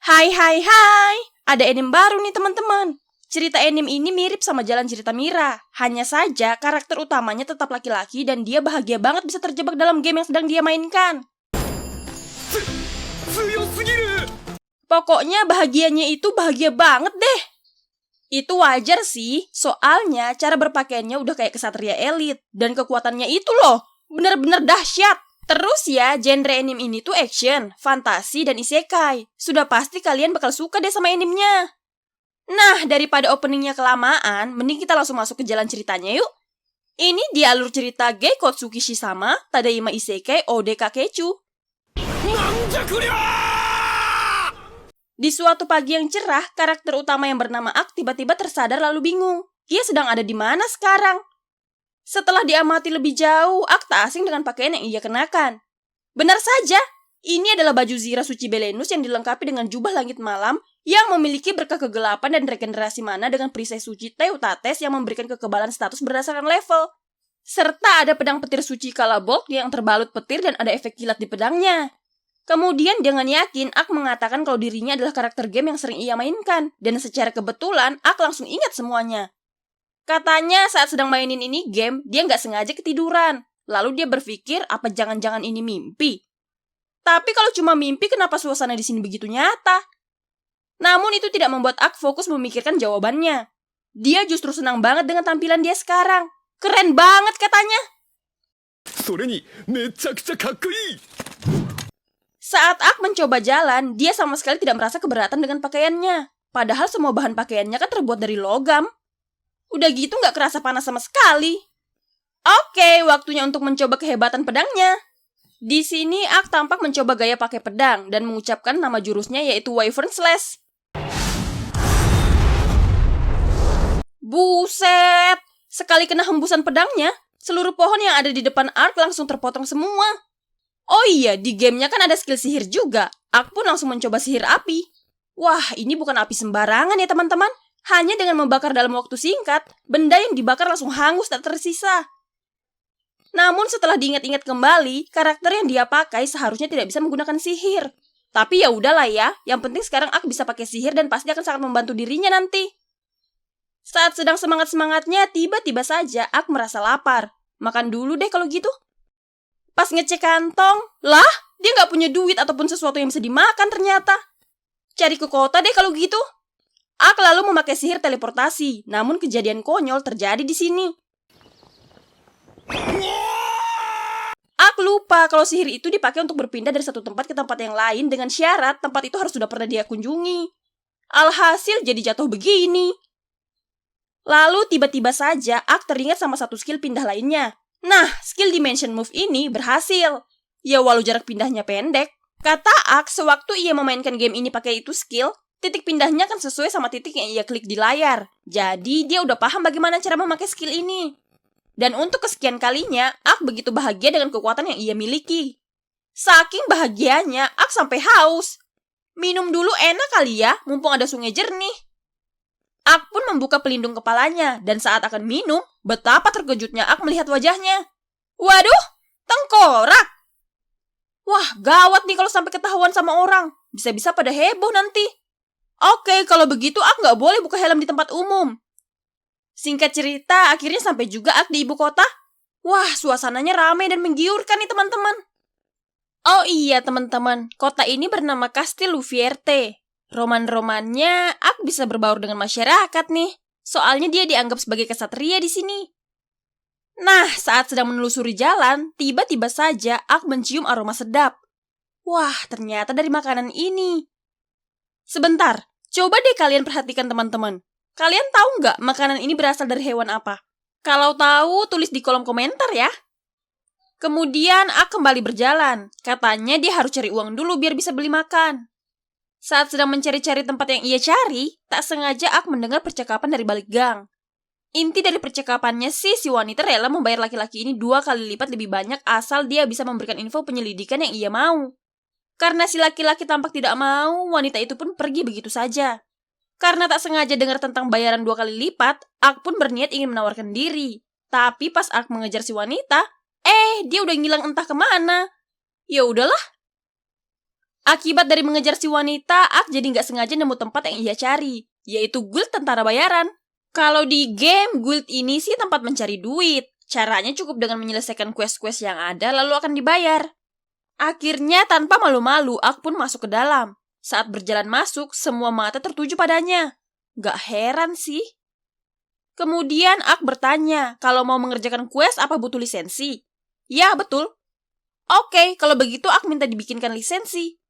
Hai hai hai, ada anime baru nih teman-teman. Cerita anime ini mirip sama jalan cerita Mira. Hanya saja karakter utamanya tetap laki-laki dan dia bahagia banget bisa terjebak dalam game yang sedang dia mainkan. Pokoknya bahagianya itu bahagia banget deh. Itu wajar sih, soalnya cara berpakaiannya udah kayak kesatria elit. Dan kekuatannya itu loh, bener-bener dahsyat. Terus ya, genre anime ini tuh action, fantasi, dan isekai. Sudah pasti kalian bakal suka deh sama animenya. Nah, daripada openingnya kelamaan, mending kita langsung masuk ke jalan ceritanya yuk. Ini di alur cerita Geikotsuki Shizama, Tadaima Isekai Ode Kakechu. Di suatu pagi yang cerah, karakter utama yang bernama Ak tiba-tiba tersadar lalu bingung. Ia sedang ada di mana sekarang? Setelah diamati lebih jauh, Ak tak asing dengan pakaian yang ia kenakan. Benar saja, ini adalah baju Zira Suci Belenus yang dilengkapi dengan jubah langit malam yang memiliki berkah kegelapan dan regenerasi mana dengan perisai suci Teutates yang memberikan kekebalan status berdasarkan level. Serta ada pedang petir suci Kalabolt yang terbalut petir dan ada efek kilat di pedangnya. Kemudian dengan yakin, Ak mengatakan kalau dirinya adalah karakter game yang sering ia mainkan. Dan secara kebetulan, Ak langsung ingat semuanya. Katanya saat sedang mainin ini game, dia nggak sengaja ketiduran. Lalu dia berpikir, apa jangan-jangan ini mimpi? Tapi kalau cuma mimpi, kenapa suasana di sini begitu nyata? Namun itu tidak membuat Ak fokus memikirkan jawabannya. Dia justru senang banget dengan tampilan dia sekarang. Keren banget katanya. Saat Ak mencoba jalan, dia sama sekali tidak merasa keberatan dengan pakaiannya. Padahal semua bahan pakaiannya kan terbuat dari logam. Udah gitu nggak kerasa panas sama sekali. Oke, waktunya untuk mencoba kehebatan pedangnya. Di sini Ak tampak mencoba gaya pakai pedang dan mengucapkan nama jurusnya yaitu Wyvern Slash. Buset! Sekali kena hembusan pedangnya, seluruh pohon yang ada di depan Ak langsung terpotong semua. Oh iya, di gamenya kan ada skill sihir juga. Ak pun langsung mencoba sihir api. Wah, ini bukan api sembarangan ya teman-teman. Hanya dengan membakar dalam waktu singkat, benda yang dibakar langsung hangus tak tersisa. Namun setelah diingat-ingat kembali, karakter yang dia pakai seharusnya tidak bisa menggunakan sihir. Tapi ya udahlah ya, yang penting sekarang Ak bisa pakai sihir dan pasti akan sangat membantu dirinya nanti. Saat sedang semangat-semangatnya, tiba-tiba saja Ak merasa lapar. Makan dulu deh kalau gitu. Pas ngecek kantong, lah, dia nggak punya duit ataupun sesuatu yang bisa dimakan ternyata. Cari ke kota deh kalau gitu. Ak lalu memakai sihir teleportasi, namun kejadian konyol terjadi di sini. Ak lupa kalau sihir itu dipakai untuk berpindah dari satu tempat ke tempat yang lain dengan syarat tempat itu harus sudah pernah dia kunjungi. Alhasil jadi jatuh begini. Lalu tiba-tiba saja Ak teringat sama satu skill pindah lainnya. Nah, skill Dimension Move ini berhasil. Ya walau jarak pindahnya pendek. Kata Ak, sewaktu ia memainkan game ini pakai itu skill, titik pindahnya kan sesuai sama titik yang ia klik di layar. Jadi dia udah paham bagaimana cara memakai skill ini. Dan untuk kesekian kalinya, Ak begitu bahagia dengan kekuatan yang ia miliki. Saking bahagianya, Ak sampai haus. Minum dulu enak kali ya, mumpung ada sungai jernih. Ak pun membuka pelindung kepalanya, dan saat akan minum, betapa terkejutnya Ak melihat wajahnya. Waduh, tengkorak! Wah, gawat nih kalau sampai ketahuan sama orang. Bisa-bisa pada heboh nanti. Oke, kalau begitu Ak nggak boleh buka helm di tempat umum. Singkat cerita, akhirnya sampai juga Ak di ibu kota. Wah, suasananya ramai dan menggiurkan nih teman-teman. Oh iya teman-teman, kota ini bernama Castel Luvierte. Roman-romannya, Ak bisa berbaur dengan masyarakat nih. Soalnya dia dianggap sebagai kesatria di sini. Nah, saat sedang menelusuri jalan, tiba-tiba saja Ak mencium aroma sedap. Wah, ternyata dari makanan ini. Sebentar, coba deh kalian perhatikan teman-teman. Kalian tahu nggak makanan ini berasal dari hewan apa? Kalau tahu, tulis di kolom komentar ya. Kemudian Ak kembali berjalan. Katanya dia harus cari uang dulu biar bisa beli makan. Saat sedang mencari-cari tempat yang ia cari, tak sengaja Ak mendengar percakapan dari balik gang. Inti dari percakapannya sih, si wanita rela membayar laki-laki ini 2 kali lipat lebih banyak asal dia bisa memberikan info penyelidikan yang ia mau. Karena si laki-laki tampak tidak mau, wanita itu pun pergi begitu saja. Karena tak sengaja dengar tentang bayaran 2 kali lipat, Ak pun berniat ingin menawarkan diri. Tapi pas Ak mengejar si wanita, dia udah ngilang entah kemana. Ya udahlah. Akibat dari mengejar si wanita, Ak jadi nggak sengaja nemu tempat yang ia cari, yaitu guild tentara bayaran. Kalau di game, guild ini sih tempat mencari duit. Caranya cukup dengan menyelesaikan quest-quest yang ada lalu akan dibayar. Akhirnya tanpa malu-malu, Ak pun masuk ke dalam. Saat berjalan masuk, semua mata tertuju padanya. Gak heran sih. Kemudian Ak bertanya, kalau mau mengerjakan quest apa butuh lisensi? Ya, betul. Oke, kalau begitu Ak minta dibikinkan lisensi.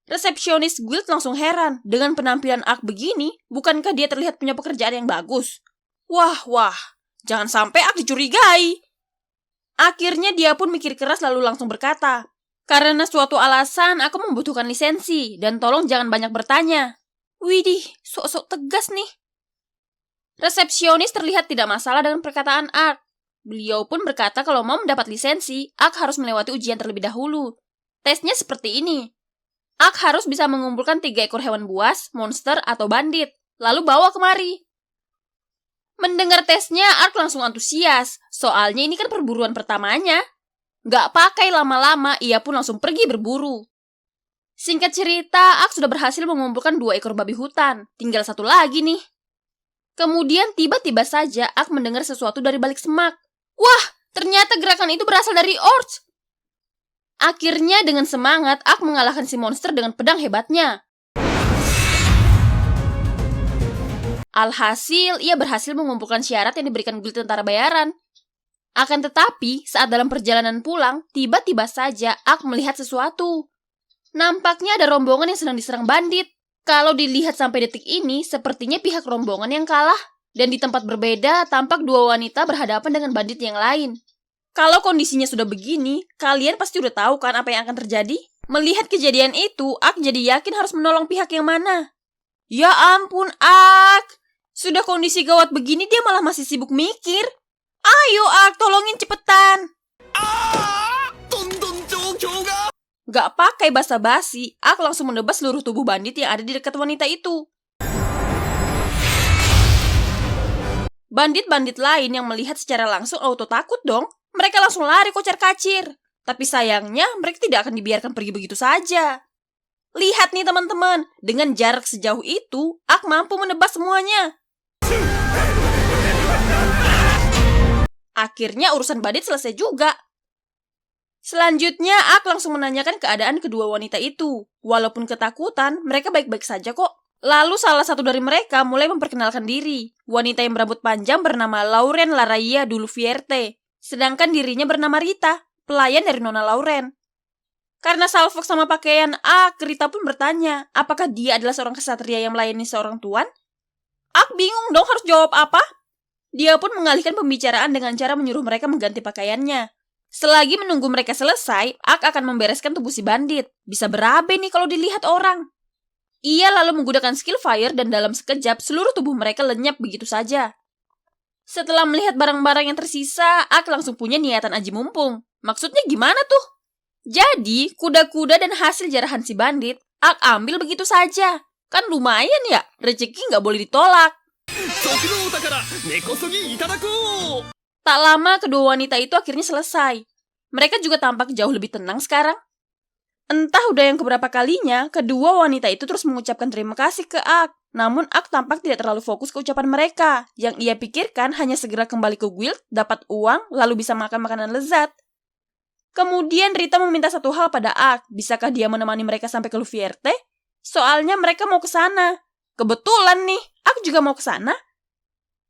Resepsionis guild langsung heran. Dengan penampilan Ak begini, bukankah dia terlihat punya pekerjaan yang bagus? Wah, jangan sampai Ak dicurigai. Akhirnya dia pun mikir keras lalu langsung berkata, karena suatu alasan aku membutuhkan lisensi, dan tolong jangan banyak bertanya. Widih, sok-sok tegas nih. Resepsionis terlihat tidak masalah dengan perkataan Ak. Beliau pun berkata kalau mau mendapat lisensi, Ak harus melewati ujian terlebih dahulu. Tesnya seperti ini. Ak harus bisa mengumpulkan 3 ekor hewan buas, monster, atau bandit, lalu bawa kemari. Mendengar tesnya, Ak langsung antusias, soalnya ini kan perburuan pertamanya. Gak pakai lama-lama, ia pun langsung pergi berburu. Singkat cerita, Ak sudah berhasil mengumpulkan 2 ekor babi hutan, tinggal 1 lagi nih. Kemudian tiba-tiba saja Ak mendengar sesuatu dari balik semak. Wah, ternyata gerakan itu berasal dari Orc. Akhirnya dengan semangat, Ak mengalahkan si monster dengan pedang hebatnya. Alhasil, ia berhasil mengumpulkan syarat yang diberikan guild tentara bayaran. Akan tetapi, saat dalam perjalanan pulang, tiba-tiba saja Ak melihat sesuatu. Nampaknya ada rombongan yang sedang diserang bandit. Kalau dilihat sampai detik ini, sepertinya pihak rombongan yang kalah. Dan di tempat berbeda, tampak 2 wanita berhadapan dengan bandit yang lain. Kalau kondisinya sudah begini, kalian pasti udah tahu kan apa yang akan terjadi? Melihat kejadian itu, Ak jadi yakin harus menolong pihak yang mana. Ya ampun, Ak! Sudah kondisi gawat begini, dia malah masih sibuk mikir. Ayo, Ak, tolongin cepetan! Gak pakai basa-basi, Ak langsung menebas seluruh tubuh bandit yang ada di dekat wanita itu. Bandit-bandit lain yang melihat secara langsung auto takut dong. Mereka langsung lari kocar-kacir. Tapi sayangnya mereka tidak akan dibiarkan pergi begitu saja. Lihat nih teman-teman, dengan jarak sejauh itu, Ak mampu menebas semuanya. Akhirnya urusan bandit selesai juga. Selanjutnya, Ak langsung menanyakan keadaan kedua wanita itu. Walaupun ketakutan, mereka baik-baik saja kok. Lalu salah satu dari mereka mulai memperkenalkan diri. Wanita yang berambut panjang bernama Lauren Laraya Duluvierte. Sedangkan dirinya bernama Rita, pelayan dari Nona Lauren. Karena salfok sama pakaian Ak, Rita pun bertanya, apakah dia adalah seorang kesatria yang melayani seorang tuan? Ak bingung dong harus jawab apa. Dia pun mengalihkan pembicaraan dengan cara menyuruh mereka mengganti pakaiannya. Selagi menunggu mereka selesai, Ak akan membereskan tubuh si bandit. Bisa berabe nih kalau dilihat orang. Ia lalu menggunakan skill fire dan dalam sekejap seluruh tubuh mereka lenyap begitu saja. Setelah melihat barang-barang yang tersisa, Ak langsung punya niatan aji mumpung. Maksudnya gimana tuh? Jadi, kuda-kuda dan hasil jarahan si bandit, Ak ambil begitu saja. Kan lumayan ya, rezeki nggak boleh ditolak. Tak lama kedua wanita itu akhirnya selesai. Mereka juga tampak jauh lebih tenang sekarang. Entah udah yang keberapa kalinya, kedua wanita itu terus mengucapkan terima kasih ke Ak. Namun Ak tampak tidak terlalu fokus ke ucapan mereka. Yang ia pikirkan hanya segera kembali ke guild, dapat uang, lalu bisa makan makanan lezat. Kemudian Rita meminta satu hal pada Ak. Bisakah dia menemani mereka sampai ke Luvierte? Soalnya mereka mau ke sana. Kebetulan nih, Ak juga mau ke sana.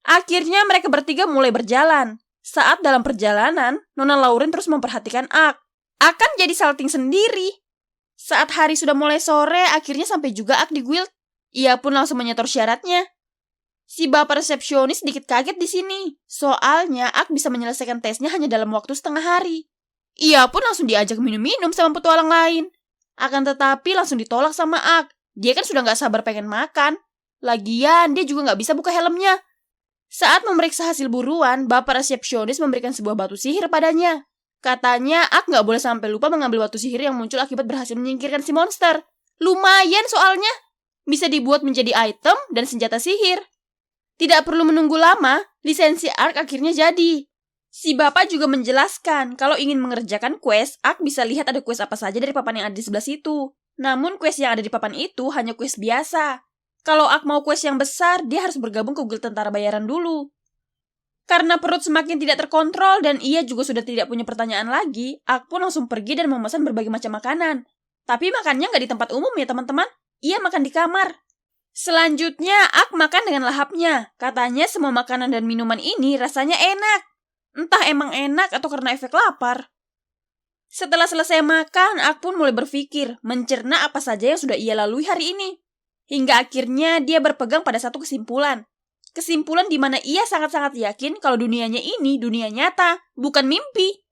Akhirnya mereka bertiga mulai berjalan. Saat dalam perjalanan, Nona Lauren terus memperhatikan Ak. Ak kan jadi salting sendiri. Saat hari sudah mulai sore, akhirnya sampai juga Ak di guild. Ia pun langsung menyetor syaratnya. Si bapak resepsionis sedikit kaget di sini. Soalnya Ak bisa menyelesaikan tesnya hanya dalam waktu setengah hari. Ia pun langsung diajak minum-minum sama petualang lain. Akan tetapi langsung ditolak sama Ak. Dia kan sudah gak sabar pengen makan. Lagian dia juga gak bisa buka helmnya. Saat memeriksa hasil buruan, bapak resepsionis memberikan sebuah batu sihir padanya. Katanya Ak gak boleh sampai lupa mengambil batu sihir yang muncul akibat berhasil menyingkirkan si monster. Lumayan soalnya. Bisa dibuat menjadi item dan senjata sihir. Tidak perlu menunggu lama, lisensi Ak akhirnya jadi. Si bapak juga menjelaskan kalau ingin mengerjakan quest, Ak bisa lihat ada quest apa saja dari papan yang ada di sebelah situ. Namun quest yang ada di papan itu hanya quest biasa. Kalau Ak mau quest yang besar, dia harus bergabung ke guild tentara bayaran dulu. Karena perut semakin tidak terkontrol dan ia juga sudah tidak punya pertanyaan lagi, Ak pun langsung pergi dan memesan berbagai macam makanan. Tapi makannya nggak di tempat umum ya teman-teman, ia makan di kamar. Selanjutnya, Ak makan dengan lahapnya. Katanya semua makanan dan minuman ini rasanya enak. Entah emang enak atau karena efek lapar. Setelah selesai makan, Ak pun mulai berpikir, mencerna apa saja yang sudah ia lalui hari ini. Hingga akhirnya dia berpegang pada satu kesimpulan. Kesimpulan di mana ia sangat-sangat yakin kalau dunianya ini dunia nyata, bukan mimpi.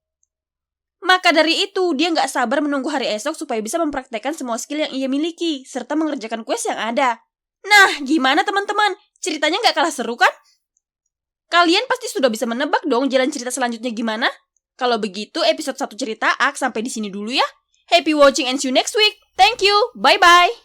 Maka dari itu, dia nggak sabar menunggu hari esok supaya bisa mempraktekkan semua skill yang ia miliki, serta mengerjakan quest yang ada. Nah, gimana teman-teman? Ceritanya nggak kalah seru kan? Kalian pasti sudah bisa menebak dong jalan cerita selanjutnya gimana? Kalau begitu, episode 1 cerita Ak sampai di sini dulu ya. Happy watching and see you next week. Thank you. Bye-bye.